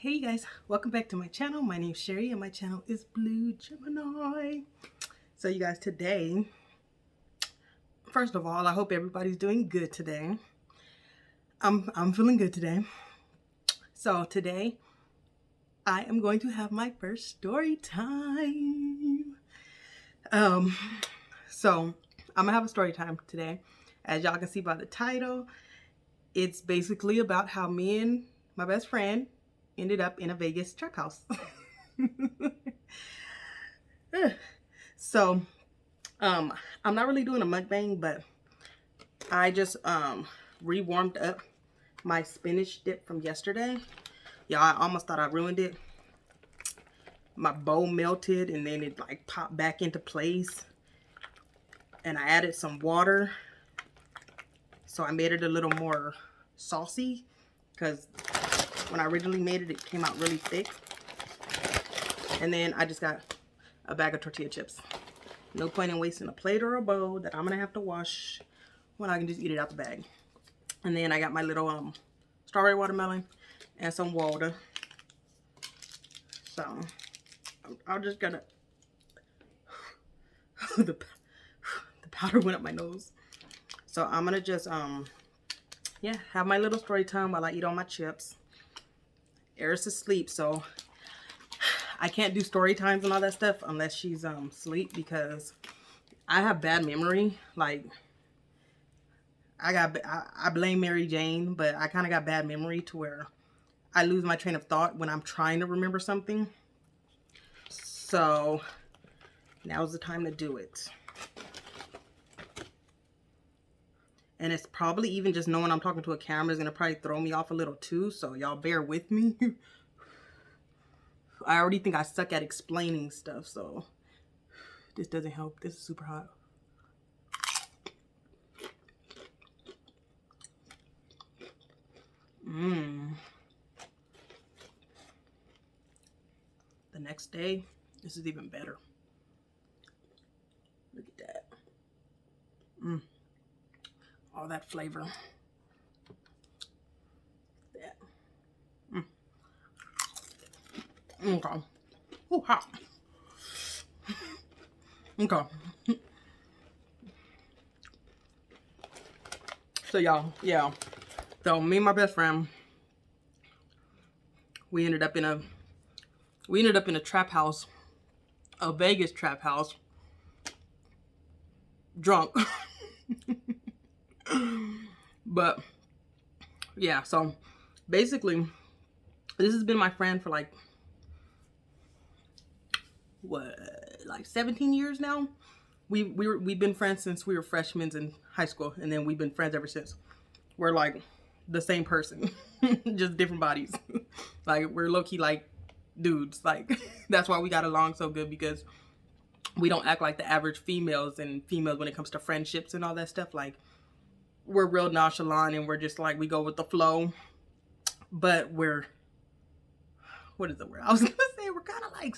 Hey you guys, welcome back to my channel. My name is Sherry and my channel is Blue Gemini. So you guys, today, first of all, I hope everybody's doing good today. I'm feeling good today. So today I am going to have my first story time. So I'm gonna have a story time today. As y'all can see by the title, it's basically about how me and my best friend ended up in a Vegas trap house. So, I'm not really doing a mukbang, but I just rewarmed up my spinach dip from yesterday. Y'all, I almost thought I ruined it. My bowl melted and then it like popped back into place. And I added some water. So I made it a little more saucy because when I originally made it, it came out really thick. And then I just got a bag of tortilla chips. No point in wasting a plate or a bowl that I'm gonna have to wash when I can just eat it out the bag. And then I got my little strawberry watermelon and some water. So I'm just gonna the powder went up my nose. So I'm gonna just yeah, have my little story time while I eat all my chips. Eris is asleep, so I can't do story times and all that stuff unless she's asleep, because I have bad memory. Like I blame Mary Jane, but I kind of got bad memory to where I lose my train of thought when I'm trying to remember something. So now's the time to do it. And it's probably even just knowing I'm talking to a camera is gonna probably throw me off a little too, so y'all bear with me. I already think I suck at explaining stuff, so this doesn't help. This is super hot. The next day, this is even better. Look at that. All that flavor. That. Okay. Ooh, hot. Okay. So y'all, yeah. So me and my best friend, we ended up in a trap house, a Vegas trap house, drunk. But yeah, so basically this has been my friend for like 17 years now. We've been friends since we were freshmen in high school, and then we've been friends ever since. We're like the same person, just different bodies. Like we're low-key like dudes. Like that's why we got along so good, because we don't act like the average females when it comes to friendships and all that stuff. Like we're real nonchalant and we're just like, we go with the flow. But what is the word? I was gonna say we're kind of like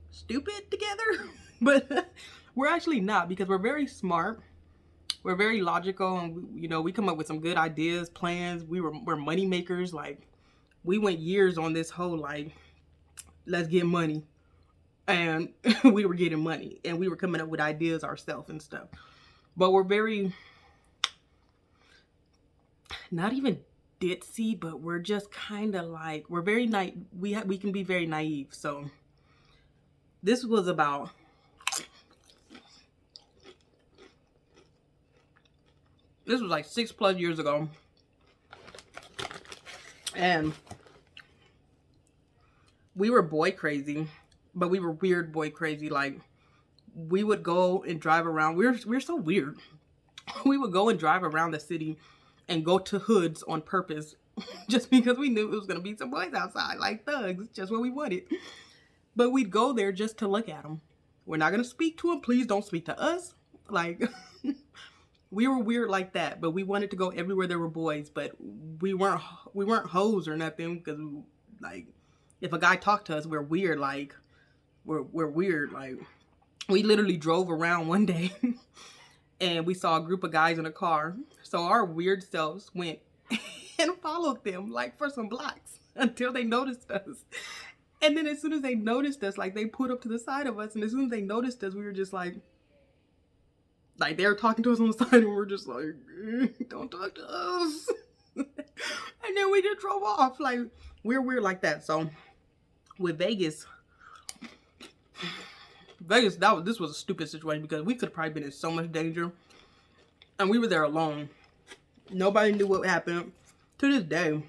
stupid together, but we're actually not, because we're very smart. We're very logical, and we come up with some good ideas, plans. We're money makers. Like we went years on this whole like, let's get money, and we were getting money, and we were coming up with ideas ourselves and stuff. But we're very, not even ditzy, but we're just kind of like, we're very naive. We can be very naive. So this was about, this was like 6+ years ago. And we were boy crazy, but we were weird boy crazy. Like we would go and drive around. We're so weird. We would go and drive around the city and go to hoods on purpose, just because we knew it was gonna be some boys outside, like thugs, just what we wanted. But we'd go there just to look at them. We're not gonna speak to them. Please don't speak to us. Like we were weird like that, but we wanted to go everywhere there were boys. But we weren't hoes or nothing, because like if a guy talked to us, we're weird. Like we're weird. Like we literally drove around one day and we saw a group of guys in a car. So our weird selves went and followed them like for some blocks. until they noticed us. And then as soon as they noticed us, like they put up to the side of us, and as soon as they noticed us, we were just like they were talking to us on the side, and we were just like, don't talk to us. And then we just drove off. Like, we're weird like that. So with Vegas, this was a stupid situation because we could have probably been in so much danger, and we were there alone. Nobody knew what happened. To this day,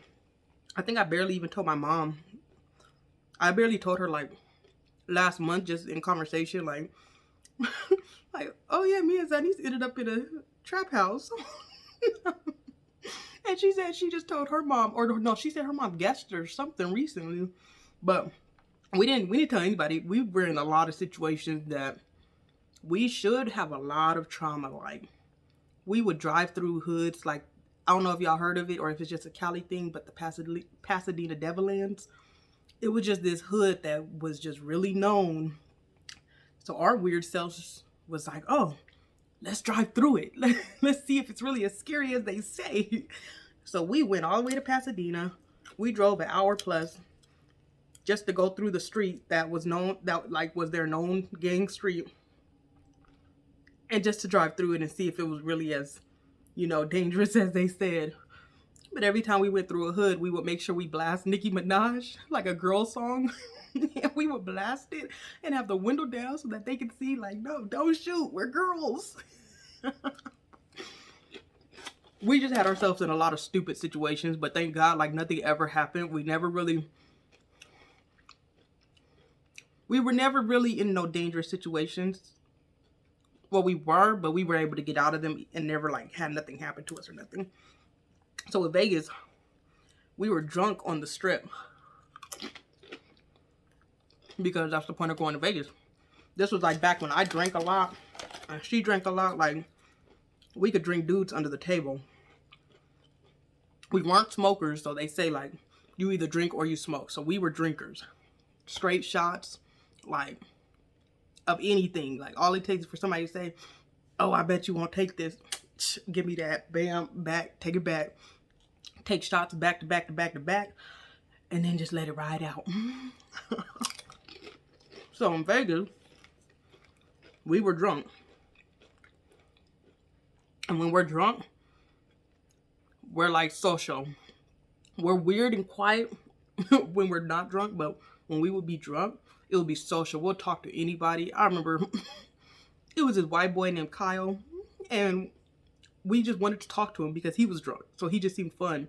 I think I barely even told my mom. I barely told her like last month, just in conversation, like, like, oh yeah, me and Zannies ended up in a trap house. And she said she just told her mom, or no, she said her mom guessed or something recently, but we didn't tell anybody. We were in a lot of situations that we should have a lot of trauma. Like, we would drive through hoods, like, I don't know if y'all heard of it or if it's just a Cali thing, but the Pasadena Devillands, it was just this hood that was just really known. So our weird selves was like, oh, let's drive through it. Let's see if it's really as scary as they say. So we went all the way to Pasadena. We drove an hour plus just to go through the street that was known, that like was their known gang street. And just to drive through it and see if it was really as, you know, dangerous as they said. But every time we went through a hood, we would make sure we blast Nicki Minaj, like a girl song. And we would blast it and have the window down so that they could see, like, no, don't shoot, we're girls. We just had ourselves in a lot of stupid situations, but thank God, like, nothing ever happened. We were never really in no dangerous situations. Well, we were, but we were able to get out of them and never, like, had nothing happen to us or nothing. So with Vegas, we were drunk on the strip. Because that's the point of going to Vegas. This was like back when I drank a lot and she drank a lot. Like, we could drink dudes under the table. We weren't smokers, so they say like you either drink or you smoke. So we were drinkers. Straight shots, like, of anything. Like, all it takes is for somebody to say, oh, I bet you won't take this. Give me that. Bam, back, take it back. Take shots back to back to back to back. And then just let it ride out. So in Vegas, we were drunk. And when we're drunk, we're like social. We're weird and quiet when we're not drunk, but when we would be drunk, it would be social. We'll talk to anybody. I remember it was this white boy named Kyle, and we just wanted to talk to him because he was drunk. So he just seemed fun.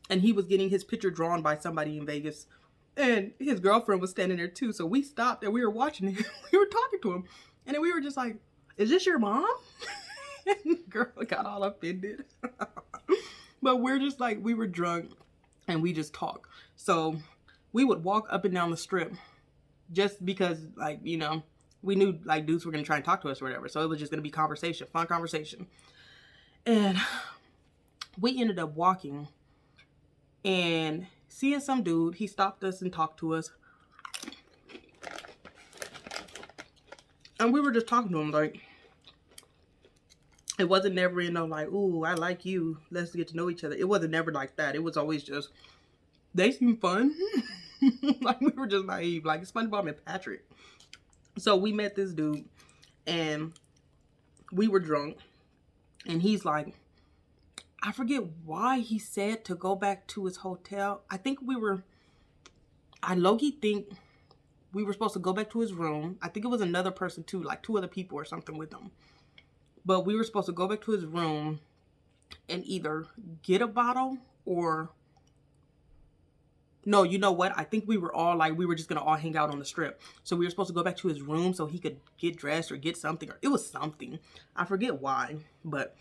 And he was getting his picture drawn by somebody in Vegas. And his girlfriend was standing there too. So we stopped and we were watching him. We were talking to him. And then we were just like, is this your mom? And the girl got all offended. But we're just like, we were drunk and we just talk. So we would walk up and down the strip just because, like, you know, we knew like dudes were going to try and talk to us or whatever. So it was just going to be conversation, fun conversation. And we ended up walking and seeing some dude. He stopped us and talked to us. And we were just talking to him, like, it wasn't never, you know, like, ooh, I like you, let's get to know each other. It wasn't never like that. It was always just, they seemed fun. Like, we were just naive, like SpongeBob and Patrick. So we met this dude, and we were drunk, and he's like, I forget why he said to go back to his hotel. I think I low-key think we were supposed to go back to his room. I think it was another person too, like 2 other people or something with him. But we were supposed to go back to his room and either get a bottle or... No, you know what? I think we were just going to all hang out on the strip. So we were supposed to go back to his room so he could get dressed or get something. Or it was something. I forget why. But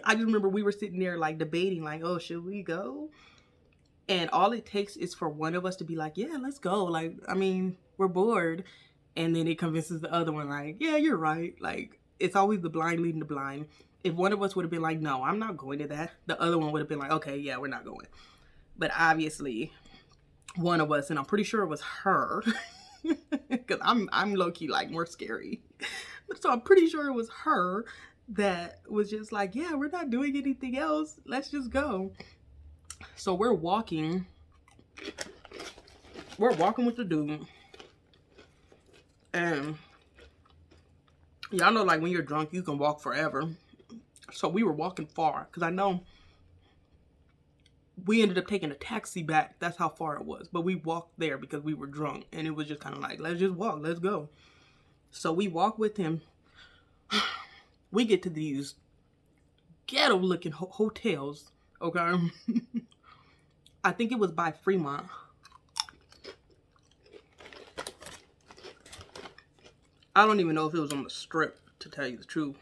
I just remember we were sitting there like debating, like, oh, should we go? And all it takes is for one of us to be like, yeah, let's go. Like, I mean, we're bored. And then it convinces the other one, like, yeah, you're right. Like, it's always the blind leading the blind. If one of us would have been like, no, I'm not going to that, the other one would have been like, okay, yeah, we're not going. But obviously, one of us, and I'm pretty sure it was her, because I'm low-key, like, more scary. So I'm pretty sure it was her that was just like, yeah, we're not doing anything else. Let's just go. So we're walking with the dude, and y'all know, like, when you're drunk, you can walk forever. So we were walking far, because I know we ended up taking a taxi back. That's how far it was. But we walked there because we were drunk, and it was just kind of like, let's just walk, let's go. So we walk with him. We get to these ghetto-looking hotels, okay? I think it was by Fremont. I don't even know if it was on the Strip, to tell you the truth.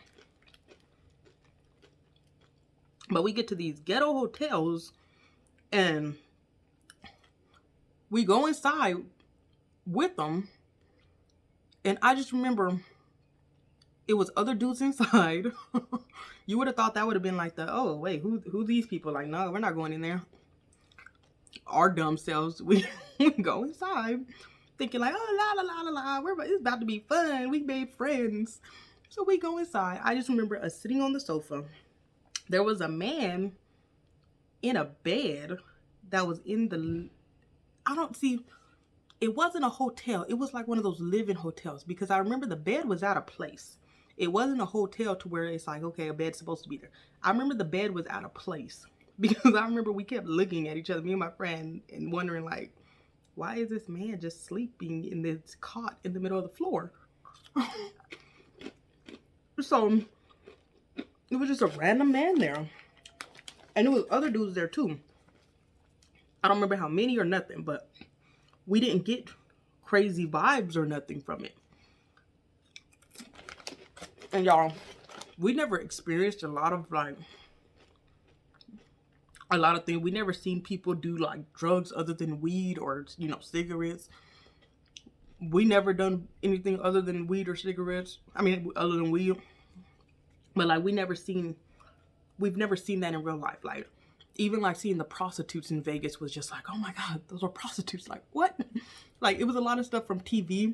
But we get to these ghetto hotels, and we go inside with them. And I just remember it was other dudes inside. You would have thought that would have been like oh, wait, who these people? Like, no, we're not going in there. Our dumb selves, we go inside thinking like, oh, la, la, la, la, la, it's about to be fun. We made friends. So we go inside. I just remember us sitting on the sofa. There was a man in a bed that was in the, it wasn't a hotel. It was like one of those live-in hotels, because I remember the bed was out of place. It wasn't a hotel to where it's like, okay, a bed's supposed to be there. I remember the bed was out of place, because I remember we kept looking at each other, me and my friend, and wondering like, why is this man just sleeping in this cot in the middle of the floor? So it was just a random man there. And there was other dudes there too. I don't remember how many or nothing, but we didn't get crazy vibes or nothing from it. And y'all, we never experienced a lot of things. We never seen people do like drugs other than weed or, you know, cigarettes. We never done anything other than weed or cigarettes. I mean, other than weed. But like, we've never seen that in real life. Like, even like seeing the prostitutes in Vegas was just like, oh my God, those are prostitutes. Like, what? Like, it was a lot of stuff from TV,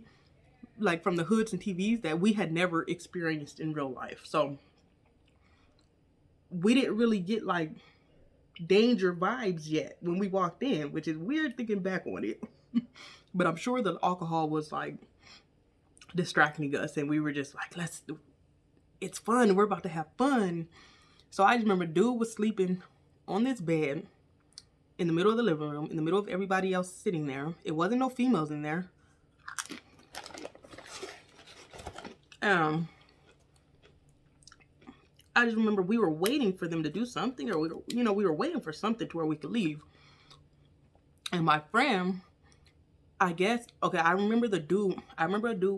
like from the hoods and TVs, that we had never experienced in real life. So we didn't really get like danger vibes yet when we walked in, which is weird thinking back on it. But I'm sure the alcohol was like distracting us, and we were just like, it's fun. We're about to have fun. So I just remember dude was sleeping on this bed in the middle of the living room, in the middle of everybody else sitting there. It wasn't no females in there. I just remember we were waiting for them to do something, or we were waiting for something to where we could leave. And my friend, I guess, okay, I remember a dude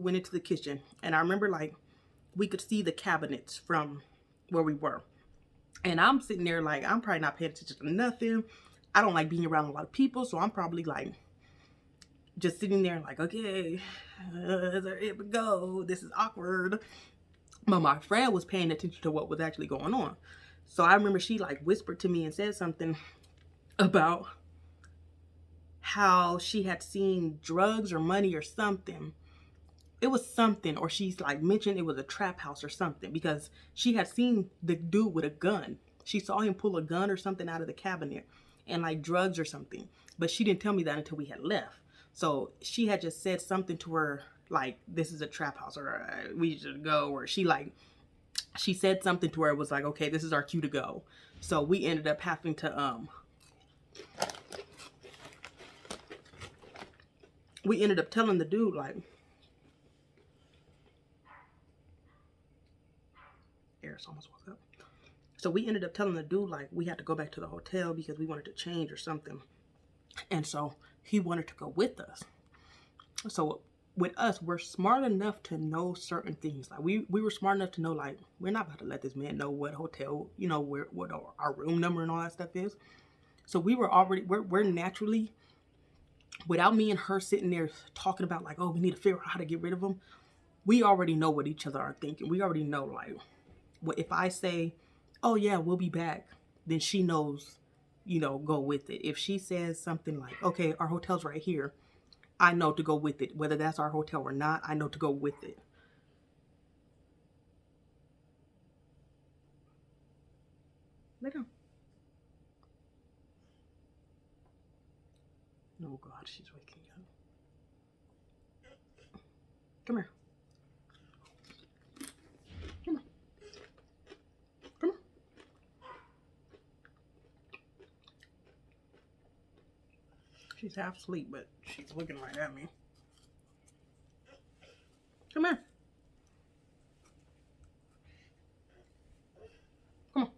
went into the kitchen, and I remember like we could see the cabinets from where we were. And I'm sitting there like, I'm probably not paying attention to nothing. I don't like being around a lot of people, so I'm probably like just sitting there like, okay, here we go. This is awkward. But my friend was paying attention to what was actually going on. So I remember she like whispered to me and said something about how she had seen drugs or money or something. It was something, or she's like mentioned it was a trap house or something, because she had seen the dude with a gun. She saw him pull a gun or something out of the cabinet, and like drugs or something. But she didn't tell me that until we had left. So she had just said something to her like, this is a trap house, or we should go, or she said something to her. It was like, okay, this is our cue to go. So we ended up having to we ended up telling the dude like, air's almost woke up. So we ended up telling the dude like we had to go back to the hotel because we wanted to change or something. And so he wanted to go with us. So with us, we're smart enough to know certain things. Like we were smart enough to know like, we're not about to let this man know what hotel, you know, what our room number and all that stuff is. So we were already, we're naturally, without me and her sitting there talking about like, oh, we need to figure out how to get rid of them. We already know what each other are thinking. We already know like, what if I say, oh yeah, we'll be back, then she knows, you know, go with it. If she says something like, okay, our hotel's right here, I know to go with it. Whether that's our hotel or not, I know to go with it. Lay down. Oh God, she's waking up. Come here. Come on. Come on. She's half asleep, but she's looking right at me. Come here. Come on.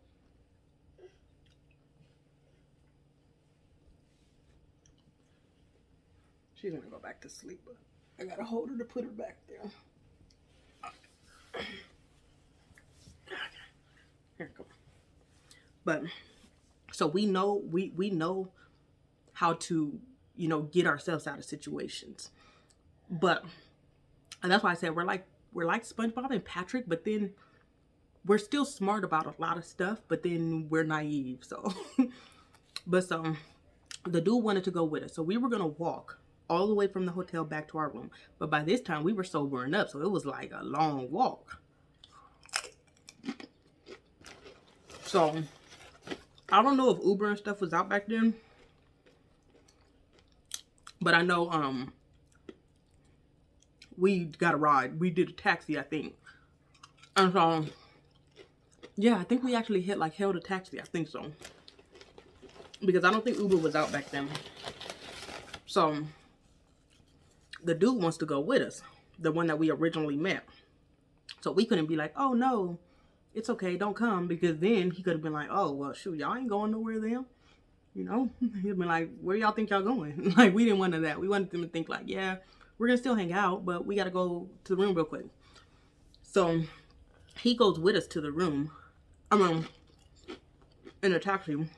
She's gonna go back to sleep, but I gotta hold her to put her back there. Here, come on. But so we know we know how to, you know, get ourselves out of situations. But and that's why I said we're like SpongeBob and Patrick, but then we're still smart about a lot of stuff, but then we're naive. So but so the dude wanted to go with us. So we were gonna walk all the way from the hotel back to our room. But by this time we were sobering up, so it was like a long walk. So I don't know if Uber and stuff was out back then, but I know we got a ride. We did a taxi, I think. And so yeah, I think we actually held a taxi. I think so, because I don't think Uber was out back then. So the dude wants to go with us, the one that we originally met. So we couldn't be like, oh no, it's okay, don't come, because then he could have been like, oh well, shoot, y'all ain't going nowhere then. You know, he'd been like, where y'all think y'all going? Like, we didn't want that. We wanted them to think like, yeah, we're gonna still hang out, but we gotta go to the room real quick. So he goes with us to the room. I mean, in a taxi. And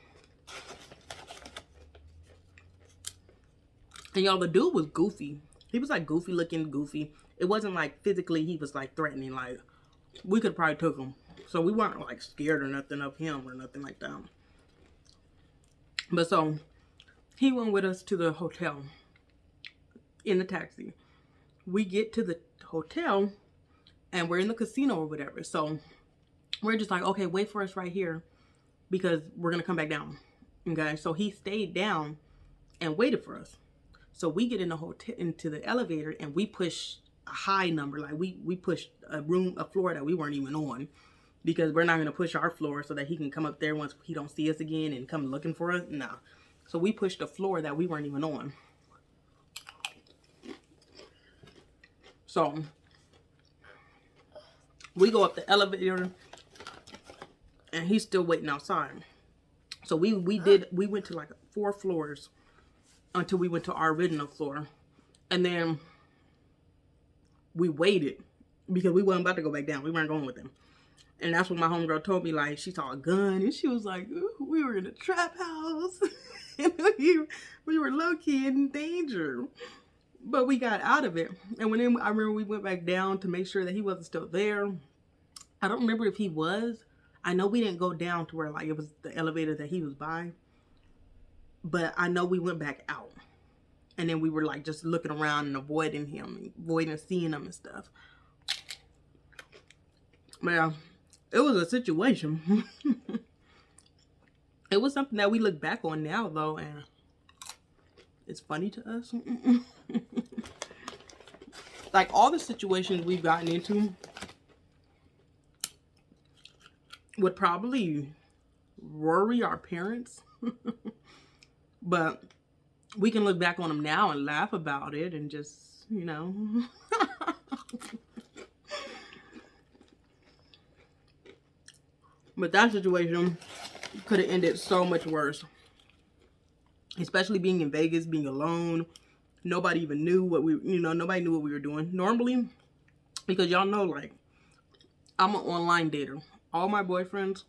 y'all, the dude was goofy. He was like goofy looking, goofy. It wasn't like physically he was like threatening. Like, we could probably took him. So we weren't like scared or nothing of him or nothing like that. But so he went with us to the hotel in the taxi. We get to the hotel and we're in the casino or whatever. So we're just like, okay, wait for us right here because we're going to come back down. Okay. So he stayed down and waited for us. So we get in the hotel, into the elevator, and we push a high number. Like we pushed a floor that we weren't even on, because we're not going to push our floor so that he can come up there once he don't see us again and come looking for us. Nah. So we pushed a floor that we weren't even on. So we go up the elevator and he's still waiting outside. So we went to like 4 floors until we went to our original floor. And then we waited because we weren't about to go back down. We weren't going with them. And that's when my homegirl told me, like, she saw a gun and she was like, ooh, we were in a trap house. And we were low-key in danger. But we got out of it. And I remember we went back down to make sure that he wasn't still there. I don't remember if he was. I know we didn't go down to where like it was the elevator that he was by. But I know we went back out. And then we were like just looking around and avoiding seeing him and stuff. Well, it was a situation. It was something that we look back on now though, and it's funny to us. Like all the situations we've gotten into would probably worry our parents. But we can look back on them now and laugh about it and just, you know. But that situation could have ended so much worse. Especially being in Vegas, being alone. Nobody even knew nobody knew what we were doing. Normally, because y'all know, like, I'm an online dater. All my boyfriends,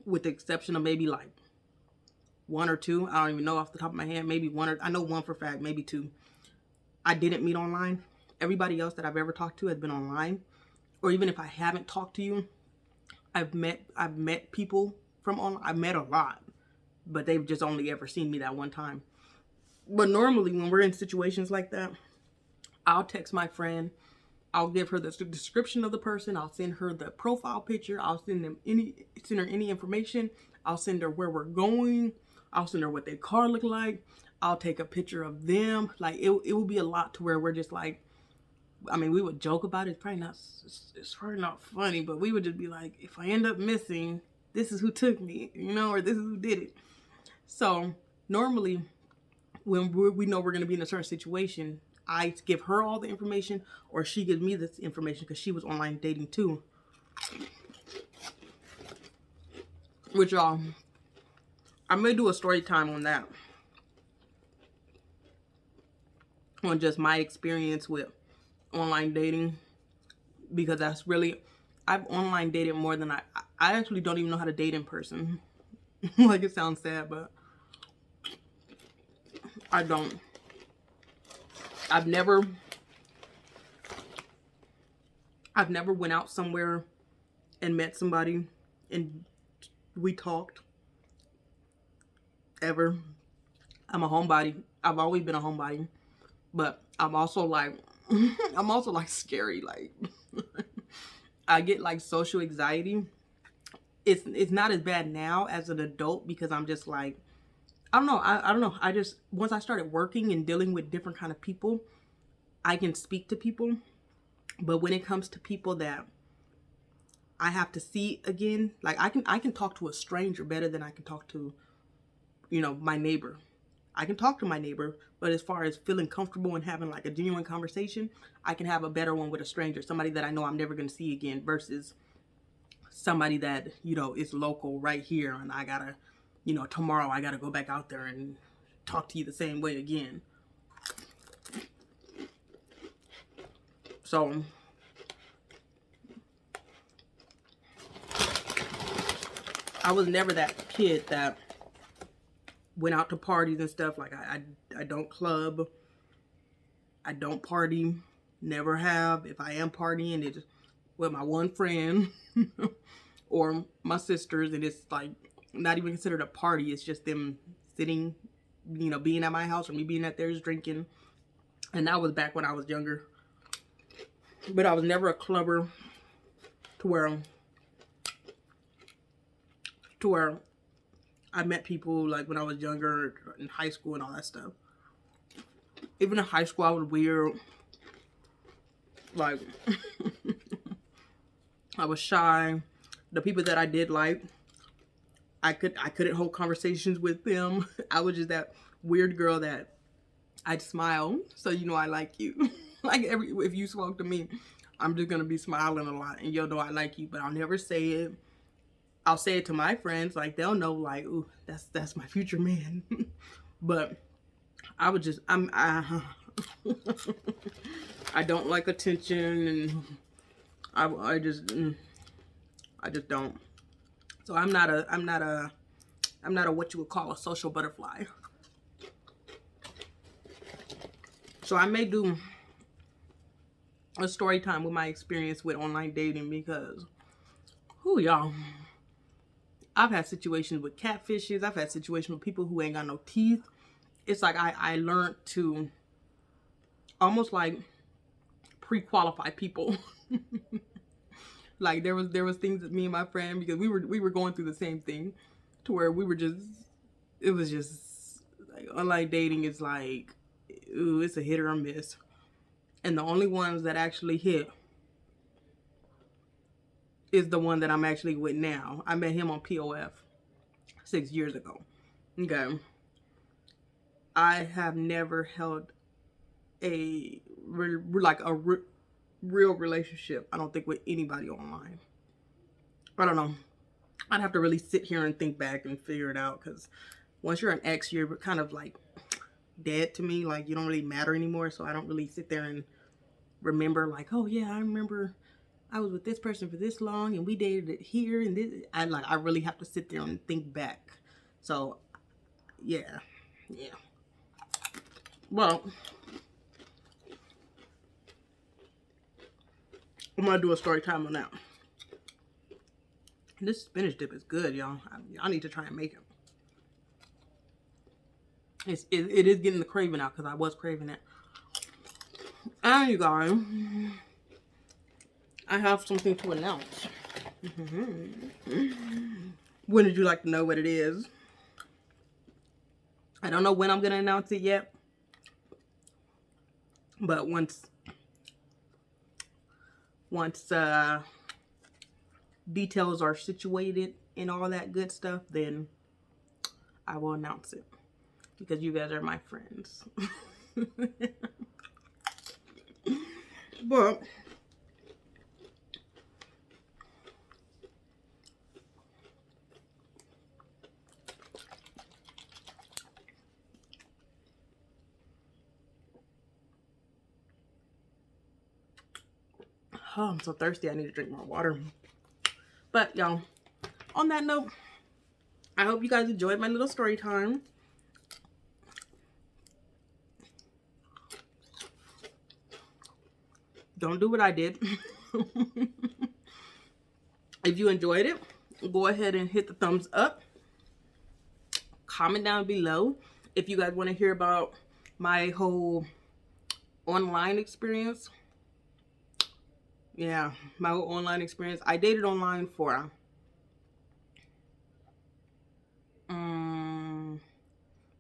with the exception of maybe like 1 or 2, I don't even know off the top of my head, maybe 1 or, I know 1 for a fact, maybe 2. I didn't meet online. Everybody else that I've ever talked to has been online. Or even if I haven't talked to you, I've met people from online. I've met a lot, but they've just only ever seen me that one time. But normally when we're in situations like that, I'll text my friend. I'll give her the description of the person. I'll send her the profile picture. I'll send her any information. I'll send her where we're going. I'll send her what their car look like. I'll take a picture of them. Like it would be a lot to where we're just like, I mean, we would joke about it. It's probably not funny, but we would just be like, if I end up missing, this is who took me, you know, or this is who did it. So normally when we know we're going to be in a certain situation, I give her all the information or she gives me this information because she was online dating too. Which y'all, I may do a story time on that. On just my experience with online dating. Because that's really, I've online dated more than I actually don't even know how to date in person. Like it sounds sad, but I don't. I've never went out somewhere and met somebody and we talked ever. I'm a homebody. I've always been a homebody, but I'm also like I'm also like scary. Like I get like social anxiety. It's not as bad now as an adult because I'm just like, I don't know. I don't know. I just, once I started working and dealing with different kind of people, I can speak to people. But when it comes to people that I have to see again, like I can talk to a stranger better than I can talk to, you know, my neighbor. I can talk to my neighbor, but as far as feeling comfortable and having like a genuine conversation, I can have a better one with a stranger, somebody that I know I'm never going to see again versus somebody that, you know, is local right here and I gotta, you know, tomorrow I gotta go back out there and talk to you the same way again. So I was never that kid that went out to parties and stuff. Like I don't club, I don't party, never have. If I am partying, it's with my one friend or my sisters, and it's like not even considered a party. It's just them sitting, you know, being at my house or me being at theirs drinking. And that was back when I was younger. But I was never a clubber to where I met people like when I was younger in high school and all that stuff. Even in high school, I was weird. Like, I was shy. The people that I did like, I couldn't hold conversations with them. I was just that weird girl that I'd smile, so you know I like you. Like if you spoke to me, I'm just gonna be smiling a lot, and you'll know I like you. But I'll never say it. I'll say it to my friends, like they'll know, like, ooh, that's my future man. But I would just, I don't like attention, and I just don't. So I'm not a what you would call a social butterfly. So I may do a story time with my experience with online dating because, who y'all, I've had situations with catfishes. I've had situations with people who ain't got no teeth. It's like I learned to almost like pre-qualify people. Like there was things that me and my friend, because we were going through the same thing, to where we were just, it was just like online dating is like, ooh, it's a hit or a miss. And the only ones that actually hit is the one that I'm actually with now. I met him on POF 6 years ago. Okay. I have never held a real relationship, I don't think, with anybody online. I don't know. I'd have to really sit here and think back and figure it out, because once you're an ex, you're kind of like dead to me. Like you don't really matter anymore. So I don't really sit there and remember like, oh yeah, I remember I was with this person for this long and we dated it here and this. I really have to sit there and think back. So yeah. Well, I'm gonna do a story time on that. This spinach dip is good, y'all. I need to try and make it. It is getting the craving out, because I was craving it. And you guys, I have something to announce. Wouldn't you like to know what it is? I don't know when I'm gonna announce it yet, but once details are situated and all that good stuff, then I will announce it, because you guys are my friends. But oh, I'm so thirsty. I need to drink more water. But y'all, on that note, I hope you guys enjoyed my little story time. Don't do what I did. If you enjoyed it, go ahead and hit the thumbs up. Comment down below if you guys want to hear about my whole online experience. Yeah, my whole online experience. I dated online for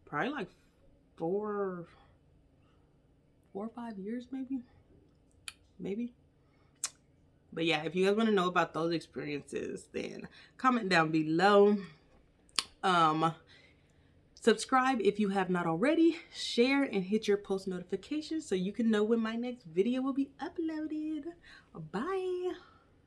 probably like four or 5 years, maybe. But yeah, if you guys want to know about those experiences, then comment down below. Subscribe if you have not already. Share and hit your post notifications so you can know when my next video will be uploaded. Bye.